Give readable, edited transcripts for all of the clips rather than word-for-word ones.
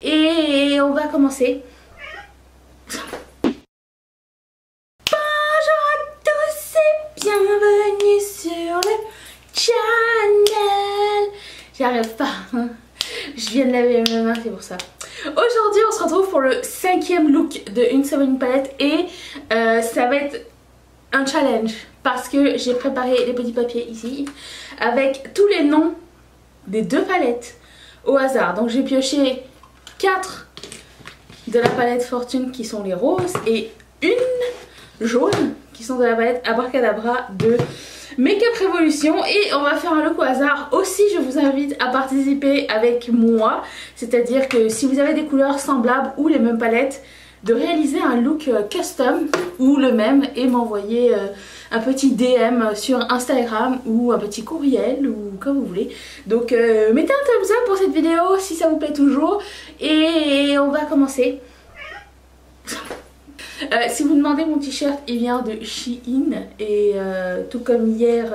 Et on va commencer. Bonjour à tous et bienvenue sur le channel. J'y arrive pas, hein. Je viens de laver mes mains, c'est pour ça. Aujourd'hui on se retrouve pour le 5e look de Une Savonne Palette. Et ça va être un challenge parce que j'ai préparé les petits papiers ici avec tous les noms des 2 palettes au hasard. Donc j'ai pioché 4 de la palette Fortune qui sont les roses et une jaune qui sont de la palette Abracadabra de Make Up Revolution. Et on va faire un look au hasard. Aussi je vous invite à participer avec moi, c'est à dire que si vous avez des couleurs semblables ou les mêmes palettes, de réaliser un look custom ou le même et m'envoyer un petit DM sur Instagram ou un petit courriel ou comme vous voulez. Donc mettez un thumbs up pour cette vidéo si ça vous plaît toujours et on va commencer. Si vous demandez, mon t-shirt il vient de Shein et tout comme hier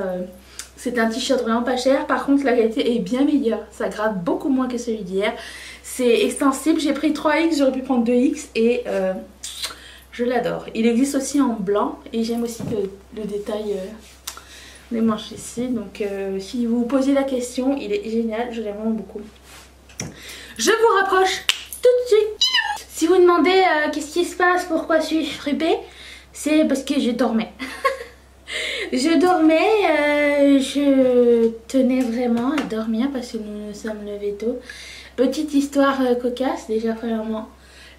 c'est un t-shirt vraiment pas cher. Par contre la qualité est bien meilleure, ça gratte beaucoup moins que celui d'hier. C'est extensible, j'ai pris 3X, j'aurais pu prendre 2X et je l'adore. Il existe aussi en blanc et j'aime aussi le détail des manches ici. Donc si vous vous posez la question, il est génial, je l'aime vraiment beaucoup. Je vous rapproche tout de suite. Si vous demandez qu'est-ce qui se passe, pourquoi suis-je fripée, c'est parce que je dormais. Je dormais, je tenais vraiment à dormir parce que nous nous sommes levés tôt. Petite histoire cocasse déjà premièrement.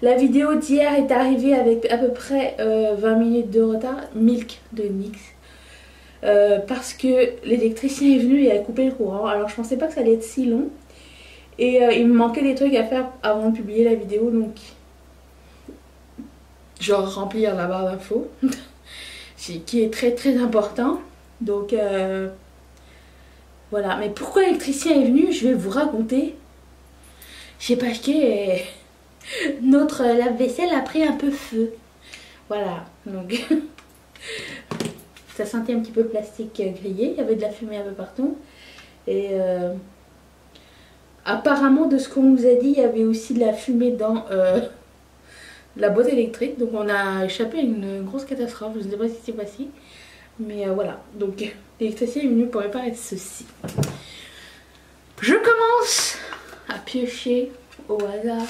La vidéo d'hier est arrivée avec à peu près 20 minutes de retard. Milk de NYX. Parce que l'électricien est venu et a coupé le courant. Alors je pensais pas que ça allait être si long. Et il me manquait des trucs à faire avant de publier la vidéo. Donc genre remplir la barre d'infos. Qui est très très important. Donc voilà. Mais pourquoi l'électricien est venu, je vais vous raconter. J'ai pas acheté notre lave-vaisselle a pris un peu feu. Voilà, donc ça sentait un petit peu plastique grillé, il y avait de la fumée un peu partout. Et apparemment de ce qu'on nous a dit, il y avait aussi de la fumée dans la boîte électrique. Donc on a échappé à une grosse catastrophe, je ne sais pas ce qui s'est passé. Mais voilà, donc l'électricien est venu pour réparer ceci. Je commence à piocher au hasard.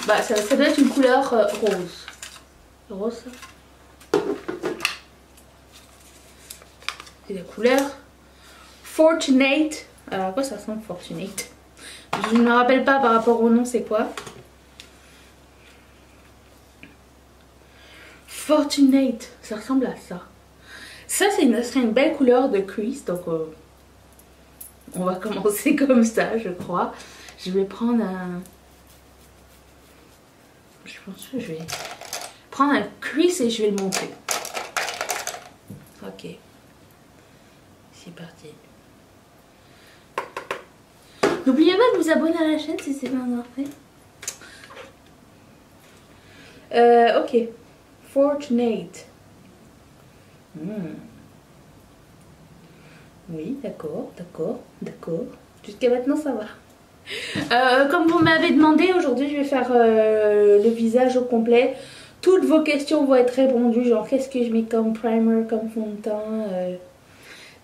Bah ça doit être une couleur rose. Rose. C'est la couleur Fortunate. Alors à quoi ça ressemble Fortunate? Je ne me rappelle pas par rapport au nom c'est quoi. Fortunate. Ça ressemble à ça. Ça serait une belle couleur de crease. Donc on va commencer comme ça je crois. Je vais prendre un... Je pense que je vais prendre un crease et je vais le monter. Ok. C'est parti. N'oubliez pas de vous abonner à la chaîne si c'est pas encore fait. Ok. Fortunate. Oui, d'accord, d'accord, d'accord. Jusqu'à maintenant ça va. Comme vous m'avez demandé, aujourd'hui je vais faire le visage au complet. Toutes vos questions vont être répondues, genre qu'est-ce que je mets comme primer, comme fond de teint.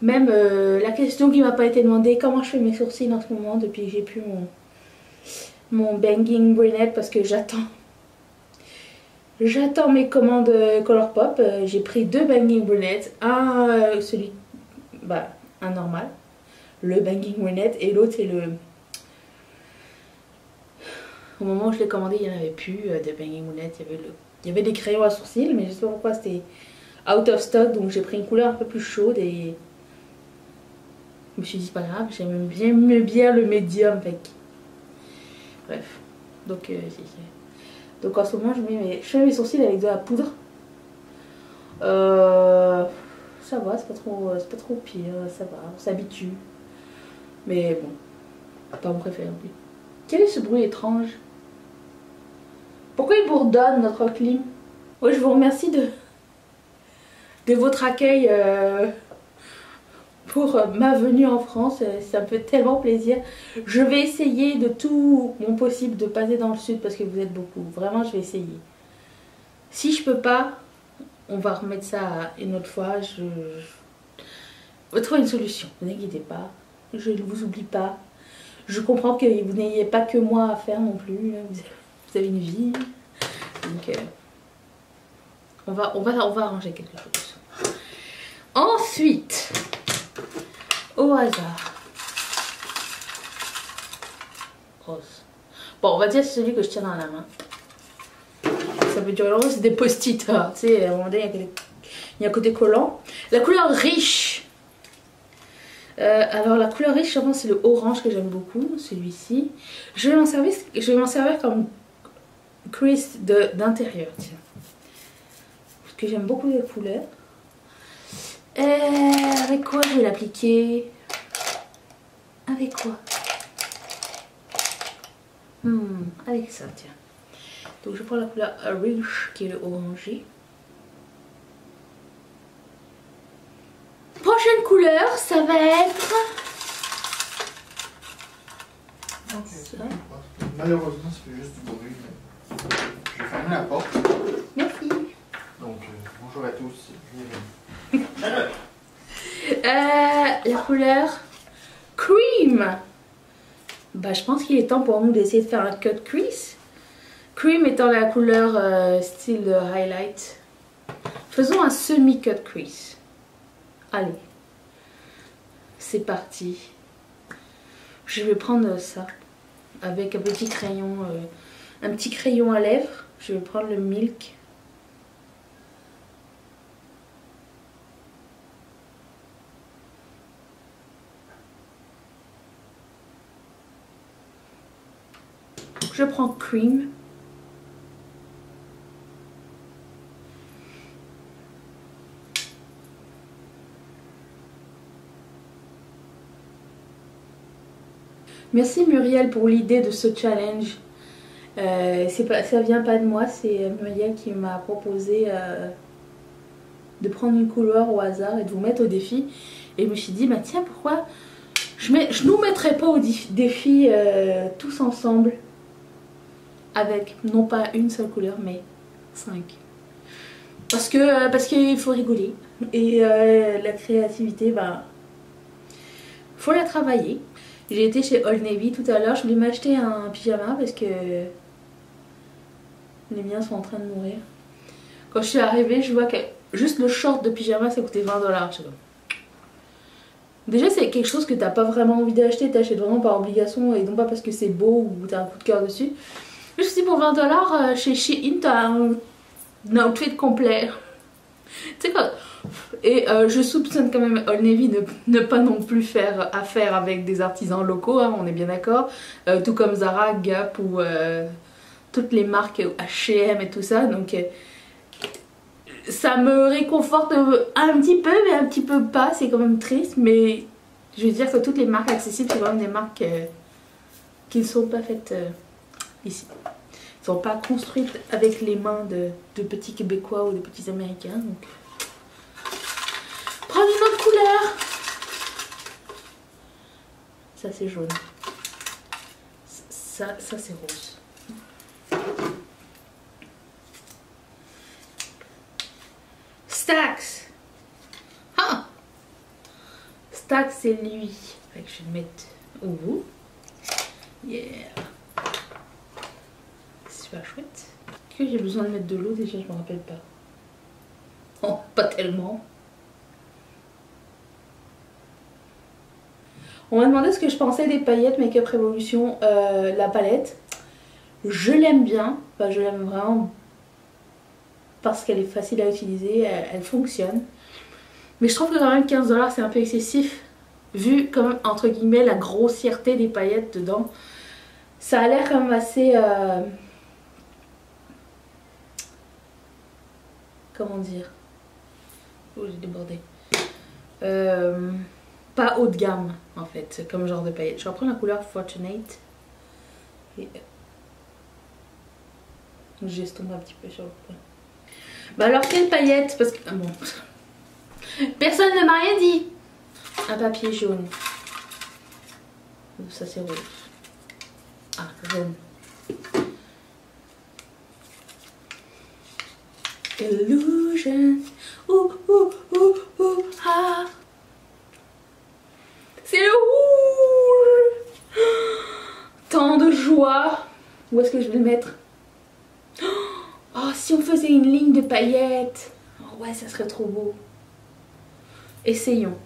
Même la question qui m'a pas été demandée, comment je fais mes sourcils en ce moment depuis que j'ai plus mon banging brunette parce que j'attends mes commandes Colourpop. J'ai pris 2 banging brunettes, un normal, le banging brunette, et l'autre c'est le... Au moment où je l'ai commandé, il n'y en avait plus de banging brunette. Il y avait des crayons à sourcils, mais je sais pas pourquoi c'était out of stock. Donc j'ai pris une couleur un peu plus chaude et je me suis dit, c'est pas grave, j'aime bien le médium. Bref, donc donc en ce moment, je fais mes sourcils avec de la poudre. Ça va, c'est pas trop pire, ça va, on s'habitue. Mais bon, pas mon préféré non plus. Quel est ce bruit étrange? Pourquoi il bourdonne notre clim? Oui, je vous remercie de votre accueil pour ma venue en France. Ça me fait tellement plaisir. Je vais essayer de tout mon possible de passer dans le sud parce que vous êtes beaucoup. Vraiment, je vais essayer. Si je peux pas, on va remettre ça une autre fois. Je vais trouver une solution. Ne vous inquiétez pas. Je ne vous oublie pas. Je comprends que vous n'ayez pas que moi à faire non plus. Vous avez une vie. Donc, on va arranger quelque chose. Ensuite, au hasard. Rose. Bon, on va dire c'est celui que je tiens dans la main. Ça peut durer longtemps, c'est des post-it. Hein. Tu sais, à un moment donné, il y a un côté collant. La couleur riche. Alors la couleur riche, je pense c'est le orange que j'aime beaucoup, celui-ci. Je vais m'en servir comme crease d'intérieur, tiens. Parce que j'aime beaucoup les couleurs. Avec quoi je vais l'appliquer? Avec quoi? Avec ça, tiens. Donc je prends la couleur riche qui est le orangé. Prochaine couleur, ça va être... Okay. Malheureusement, ça fait juste du bruit. Mais... Je vais fermer la porte. Merci. Donc, bonjour à tous. La couleur Cream. Bah, je pense qu'il est temps pour nous d'essayer de faire un cut crease. Cream étant la couleur style highlight. Faisons un semi-cut crease. Allez. C'est parti. Je vais prendre ça avec un petit crayon à lèvres. Je vais prendre le Milk. Je prends Cream. Merci Muriel pour l'idée de ce challenge. Ça vient pas de moi, c'est Muriel qui m'a proposé de prendre une couleur au hasard et de vous mettre au défi. Et je me suis dit, bah tiens, pourquoi je nous mettrais pas au défi tous ensemble avec non pas une seule couleur mais 5. Parce qu'il faut rigoler et la créativité, bah faut la travailler. J'ai été chez Old Navy tout à l'heure, je voulais m'acheter un pyjama parce que les miens sont en train de mourir. Quand je suis arrivée, je vois que juste le short de pyjama ça coûtait 20 $. Déjà c'est quelque chose que t'as pas vraiment envie d'acheter, t'achètes vraiment par obligation et non pas parce que c'est beau ou t'as un coup de cœur dessus. Je me suis dit pour 20 $ chez Shein t'as un outfit complet. Tu sais quoi. Et je soupçonne quand même Old Navy ne pas non plus faire affaire avec des artisans locaux, hein, on est bien d'accord. Tout comme Zara, Gap ou toutes les marques H&M et tout ça. Donc ça me réconforte un petit peu, mais un petit peu pas. C'est quand même triste, mais je veux dire que toutes les marques accessibles, c'est quand même des marques qui ne sont pas faites ici. Elles ne sont pas construites avec les mains de petits Québécois ou de petits Américains. Donc prendre une autre couleur. Ça c'est jaune. Ça c'est rose. Stax. Ah. Stax c'est lui. Fait que je vais le mettre au bout. Yeah. Super chouette. Est-ce que j'ai besoin de mettre de l'eau déjà? Je me rappelle pas. Oh, pas tellement. On m'a demandé ce que je pensais des paillettes Make Up Revolution, la palette. Je l'aime bien, enfin, je l'aime vraiment parce qu'elle est facile à utiliser, elle fonctionne. Mais je trouve que quand même 15 $ c'est un peu excessif, vu quand même entre guillemets la grossièreté des paillettes dedans. Ça a l'air quand même assez... comment dire? Oh j'ai débordé. Pas haut de gamme en fait, comme genre de paillettes. Je vais reprendre la couleur Fortunate. Et j'estompe un petit peu sur le point. Bah alors quelle paillette? Parce que... Ah bon. Personne ne m'a rien dit. un papier jaune. Ça c'est rouge. Ah, jaune. Illusion. Ouh, ouh, ouh, ouh, ah. C'est le rouge. Tant de joie. Où est-ce que je vais le mettre? Oh, si on faisait une ligne de paillettes. Oh, ouais, ça serait trop beau. Essayons.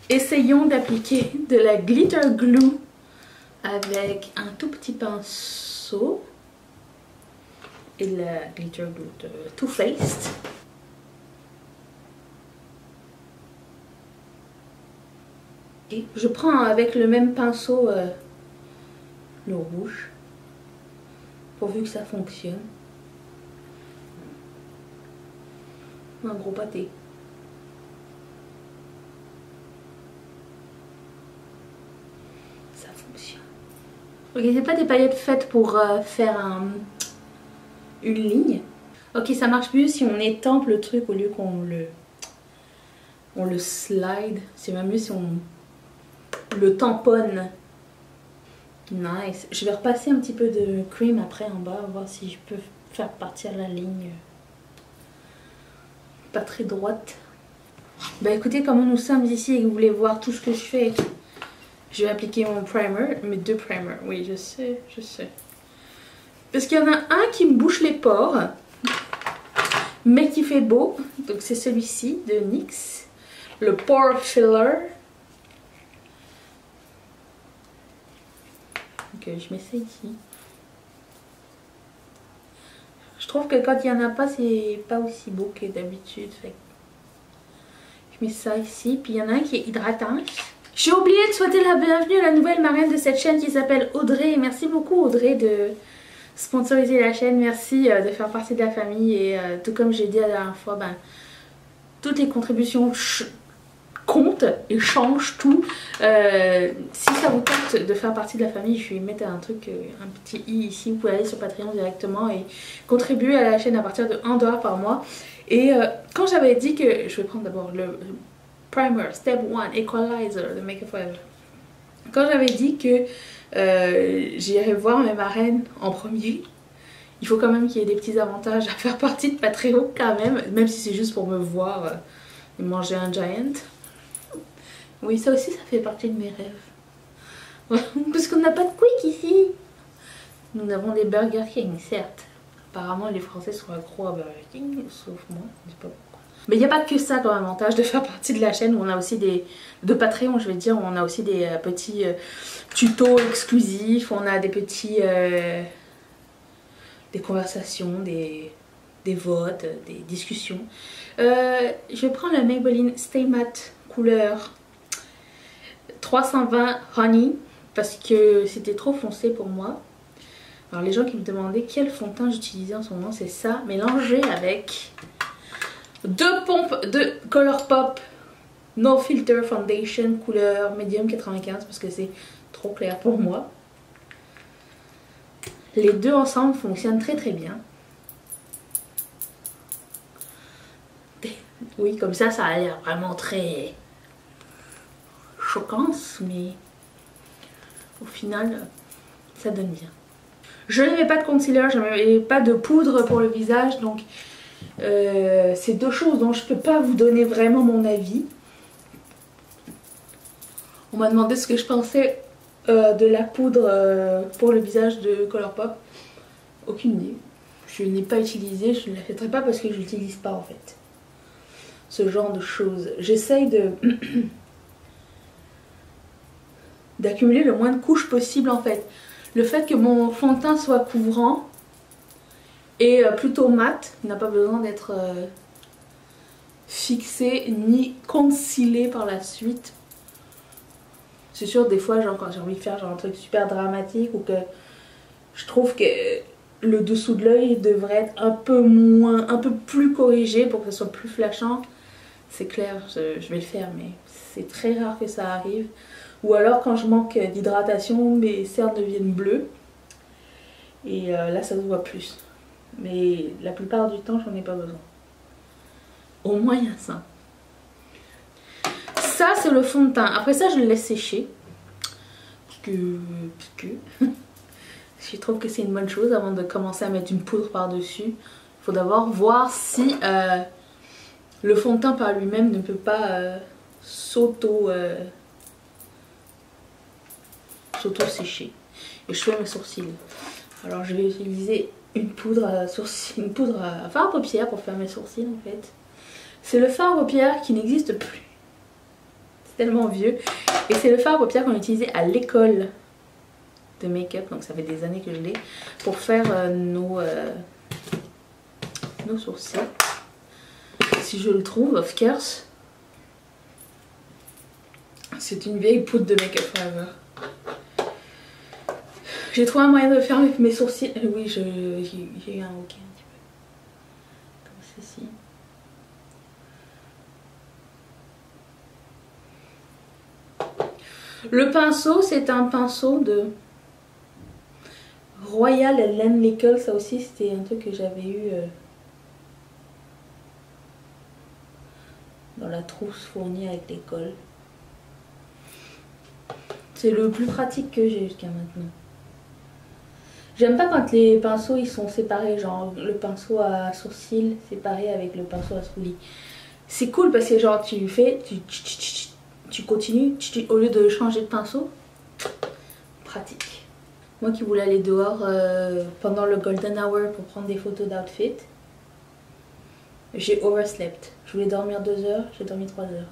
Essayons d'appliquer de la glitter glue avec un tout petit pinceau et la glitter glue de Too Faced. Et je prends avec le même pinceau le rouge pourvu que ça fonctionne. Un gros pâté. Ça fonctionne. Ok, c'est pas des paillettes faites pour faire une ligne. Ok, ça marche mieux si on étampe le truc au lieu qu'on le slide. C'est même mieux si on le tamponne. Nice. Je vais repasser un petit peu de cream après en bas, voir si je peux faire partir la ligne pas très droite. Bah écoutez, comme nous sommes ici et que vous voulez voir tout ce que je fais, je vais appliquer mon primer, mes 2 primers. Oui, je sais, je sais. Parce qu'il y en a un qui me bouche les pores, mais qui fait beau. Donc c'est celui-ci de NYX, le Pore Filler. Donc je mets ça ici. Je trouve que quand il n'y en a pas, c'est pas aussi beau que d'habitude. Je mets ça ici. Puis il y en a un qui est hydratant. J'ai oublié de souhaiter la bienvenue à la nouvelle marraine de cette chaîne qui s'appelle Audrey. Merci beaucoup Audrey de sponsoriser la chaîne. Merci de faire partie de la famille. Et tout comme j'ai dit la dernière fois, ben, toutes les contributions comptent et changent tout. Si ça vous tente de faire partie de la famille, je vais mettre un truc, un petit i ici. Vous pouvez aller sur Patreon directement et contribuer à la chaîne à partir de 1 $ par mois. Et quand j'avais dit que je vais prendre d'abord le primer step 1 equalizer de Make Up For Ever, quand j'avais dit que j'irais voir mes marraines en premier, il faut quand même qu'il y ait des petits avantages à faire partie de Patreon quand même si c'est juste pour me voir et manger un giant. Oui, ça aussi, ça fait partie de mes rêves. Parce qu'on n'a pas de quick ici. Nous avons des Burger King, certes. Apparemment, les Français sont accros à Burger King, sauf moi, je sais pas pourquoi. Mais il n'y a pas que ça comme avantage de faire partie de la chaîne où on a aussi de Patreon, je vais dire, où on a aussi des petits tutos exclusifs, on a des petits... des conversations, des votes, des discussions. Je vais prendre le Maybelline Stay Matte couleur 320 Honey parce que c'était trop foncé pour moi. Alors les gens qui me demandaient quel fond de teint j'utilisais en ce moment, c'est ça, mélangé avec 2 pompes de Colourpop No Filter Foundation couleur Medium 95 parce que c'est trop clair pour moi. Les deux ensemble fonctionnent très très bien. Oui, comme ça a l'air vraiment très choquant, mais au final, ça donne bien. Je ne mets pas de concealer, je ne mets pas de poudre pour le visage, donc c'est 2 choses dont je ne peux pas vous donner vraiment mon avis. On m'a demandé ce que je pensais de la poudre pour le visage de Colourpop. Aucune idée. Je n'ai pas utilisé, je ne la fêterai pas parce que je l'utilise pas en fait. Ce genre de choses. J'essaye d'accumuler le moins de couches possible en fait. Le fait que mon fond de teint soit couvrant et plutôt mat, il n'a pas besoin d'être fixé ni concealé par la suite. C'est sûr, des fois, genre, quand j'ai envie de faire genre, un truc super dramatique ou que je trouve que le dessous de l'œil devrait être un peu plus corrigé pour que ce soit plus flashant, c'est clair, je vais le faire, mais c'est très rare que ça arrive. Ou alors quand je manque d'hydratation, mes cernes deviennent bleues et là ça se voit plus. Mais la plupart du temps, j'en ai pas besoin. Au moins il y a ça. ça c'est le fond de teint. Après ça je le laisse sécher. Parce que je trouve que c'est une bonne chose avant de commencer à mettre une poudre par dessus. Il faut d'abord voir si le fond de teint par lui-même ne peut pas s'auto-sécher. Et je fais mes sourcils. Alors je vais utiliser une poudre à fard à paupières pour faire mes sourcils en fait. C'est le fard à paupières qui n'existe plus. C'est tellement vieux. Et c'est le fard à paupières qu'on utilisait à l'école de make-up. Donc ça fait des années que je l'ai. Pour faire nos sourcils. Si je le trouve, of course. C'est une vieille poudre de Make Up Forever. J'ai trouvé un moyen de faire avec mes sourcils. Oui, j'ai eu un hoquet un petit peu. Comme ceci. Le pinceau, c'est un pinceau de Royal Nickel. Ça aussi, c'était un truc que j'avais eu dans la trousse fournie avec l'école. C'est le plus pratique que j'ai jusqu'à maintenant. J'aime pas quand les pinceaux ils sont séparés, genre le pinceau à sourcils séparé avec le pinceau à sourcils. C'est cool parce que genre tu fais, tu continues, au lieu de changer de pinceau. Pratique. Moi qui voulais aller dehors pendant le golden hour pour prendre des photos d'outfit, j'ai overslept. Je voulais dormir 2 heures, j'ai dormi 3 heures.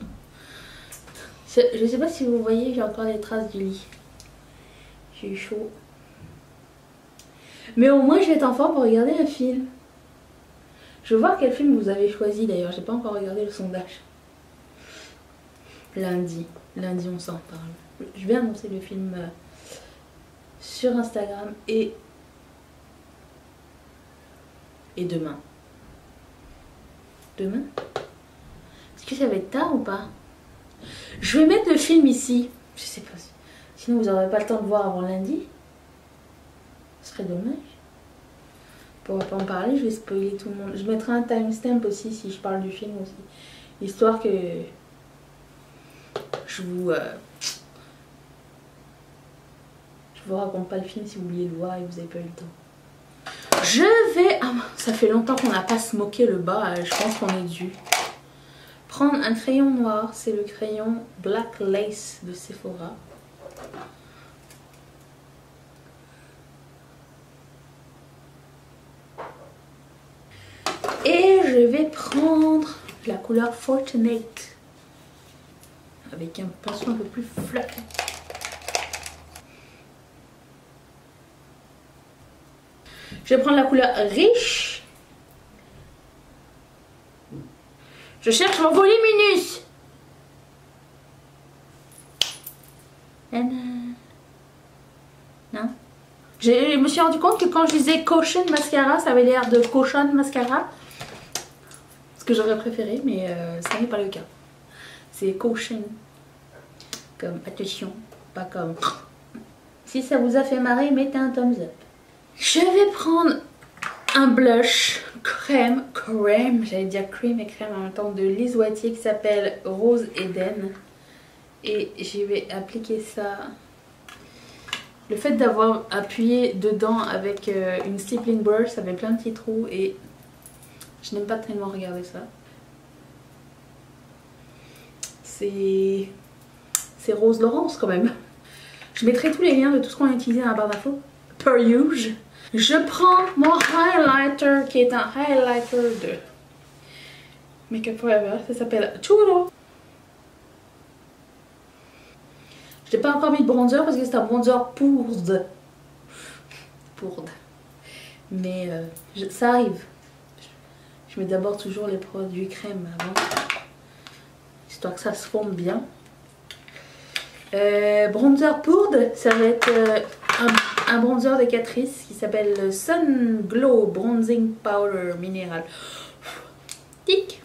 Je sais pas si vous voyez, j'ai encore des traces du lit. J'ai eu chaud. Mais au moins je vais être en forme pour regarder un film. Je veux voir quel film vous avez choisi d'ailleurs, j'ai pas encore regardé le sondage. Lundi on s'en parle. Je vais annoncer le film sur Instagram et demain. Demain? Est-ce que ça va être tard ou pas? Je vais mettre le film ici. Je sais pas si... Sinon vous n'aurez pas le temps de voir avant lundi. Ce serait dommage. On va pas en parler, je vais spoiler tout le monde. Je mettrai un timestamp aussi si je parle du film aussi. Histoire que je vous raconte pas le film si vous vouliez le voir et vous avez pas eu le temps. Je vais... Ah, ça fait longtemps qu'on n'a pas smoké le bas, je pense qu'on est dû. Prendre un crayon noir, c'est le crayon Black Lace de Sephora. Et je vais prendre la couleur Fortunate avec un pinceau un peu plus fluffy. Je vais prendre la couleur Riche. Je cherche mon voluminus. Non. Je me suis rendu compte que quand je disais Caution Mascara, ça avait l'air de Caution Mascara. Ce que j'aurais préféré, mais ça n'est pas le cas. C'est Caution. Comme attention, pas comme... Si ça vous a fait marrer, mettez un thumbs up. Je vais prendre un blush crème, j'allais dire cream et crème en même temps, de Lise Wattier qui s'appelle Rose Eden. Et je vais appliquer ça. Le fait d'avoir appuyé dedans avec une stippling brush, ça fait plein de petits trous et je n'aime pas tellement regarder ça. C'est Rose Laurence quand même. Je mettrai tous les liens de tout ce qu'on a utilisé dans la barre d'infos. Per usual. Je prends mon highlighter qui est un highlighter de Make Up Forever. Ça s'appelle Churro. Je n'ai pas encore mis de bronzer parce que c'est un bronzer pourde. Mais ça arrive. Je mets d'abord toujours les produits crème avant. Histoire que ça se fonde bien. Bronzer pourde, ça va être un bronzer de Catrice qui s'appelle Sun Glow Bronzing Powder Minéral. Tic.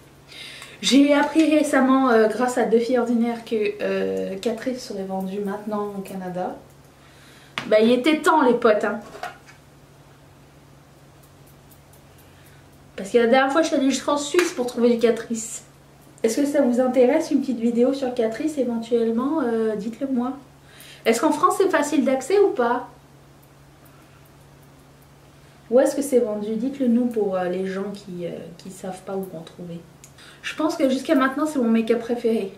J'ai appris récemment, grâce à Deux filles ordinaires, que Catrice serait vendu maintenant au Canada. Bah, il était temps les potes, hein. Parce que la dernière fois je suis allée jusqu'en Suisse pour trouver du Catrice. Est-ce que ça vous intéresse une petite vidéo sur Catrice éventuellement? Dites-le moi. Est-ce qu'en France c'est facile d'accès ou pas? Où est-ce que c'est vendu? Dites-le nous pour les gens qui savent pas où en trouver. Je pense que jusqu'à maintenant c'est mon make-up préféré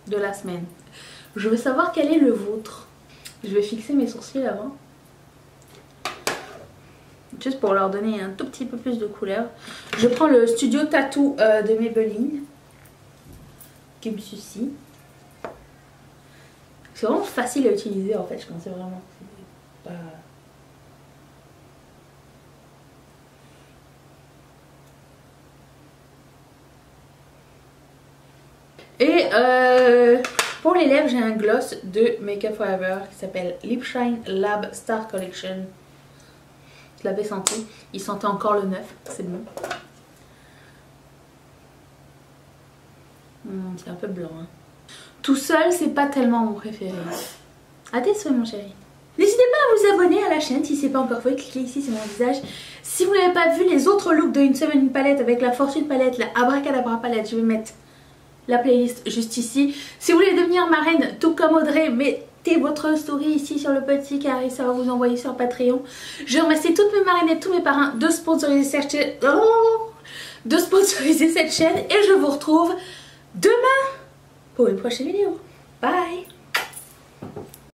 de la semaine. Je veux savoir quel est le vôtre. Je vais fixer mes sourcils avant. Juste pour leur donner un tout petit peu plus de couleur. Je prends le Studio Tattoo de Maybelline. Qui me suffit. C'est vraiment facile à utiliser en fait, je pensais vraiment. Pas... Et pour les lèvres, j'ai un gloss de Makeup Forever qui s'appelle Lip Shine Lab Star Collection. Je l'avais senti, il sentait encore le neuf, c'est bon. C'est un peu blanc. Hein. Tout seul, c'est pas tellement mon préféré. À tes souhaits, mon chéri. N'hésitez pas à vous abonner à la chaîne si c'est pas encore fait. Cliquez ici sur mon visage. Si vous n'avez pas vu les autres looks de Une Semaine Une Palette avec la Fortune Palette, la Abracadabra Palette, je vais mettre la playlist juste ici. Si vous voulez devenir marraine, tout comme Audrey, mettez votre story ici sur le petit carré, ça va vous envoyer sur Patreon. Je remercie toutes mes marraines et tous mes parrains de sponsoriser cette chaîne. Et je vous retrouve demain pour une prochaine vidéo. Bye!